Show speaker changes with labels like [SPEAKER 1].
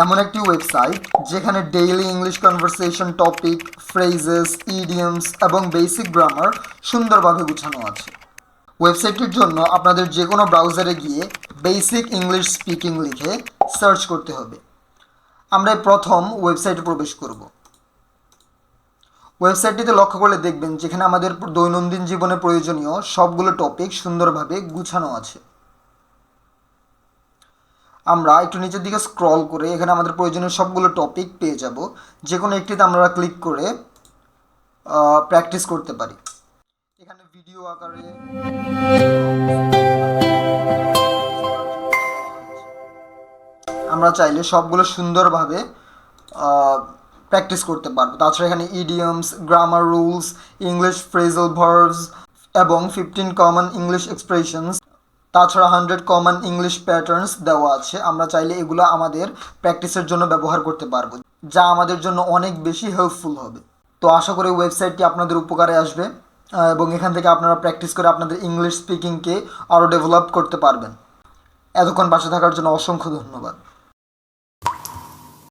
[SPEAKER 1] এমন একটি ওয়েবসাইট যেখানে daily English conversation topic, phrases, idioms এবং বেসিক গ্রামার সুন্দরভাবে গুছানো আছে। ওয়েবসাইটটির জন্য আপনাদের যে কোনো ব্রাউজারে গিয়ে বেসিক ইংলিশ স্পিকিং লিখে সার্চ করতে হবে। আমরা প্রথম ওয়েবসাইটে প্রবেশ করব। ওয়েবসাইটটিতে লক্ষ্য করলে দেখবেন যেখানে আমাদের দৈনন্দিন জীবনে প্রয়োজনীয় সবগুলো টপিক সুন্দরভাবে গুছানো আছে। আমরা একটু নিচের দিকে স্ক্রল করে এখানে আমাদের প্রয়োজনীয় সবগুলো টপিক পেয়ে যাব। যে কোনো একটিতে আমরা ক্লিক করে প্র্যাকটিস করতে পারি। এখানে ভিডিও আকারে আমরা চাইলে সবগুলো সুন্দরভাবে প্র্যাকটিস করতে পারবো। তাছাড়া এখানে idioms, grammar rules, English phrasal verbs এবং 15 কমন ইংলিশ এক্সপ্রেশনস, তাছাড়া 100 কমন ইংলিশ প্যাটার্নস দেওয়া আছে। আমরা চাইলে এগুলো আমাদের প্র্যাকটিসের জন্য ব্যবহার করতে পারবো, যা আমাদের জন্য অনেক বেশি হেল্পফুল হবে। তো আশা করি ওয়েবসাইটটি আপনাদের উপকারে আসবে এবং এখান থেকে আপনারা প্র্যাকটিস করে আপনাদের ইংলিশ স্পিকিংকে আরও ডেভেলপ করতে পারবেন। এতক্ষণ পাশে থাকার জন্য অসংখ্য ধন্যবাদ।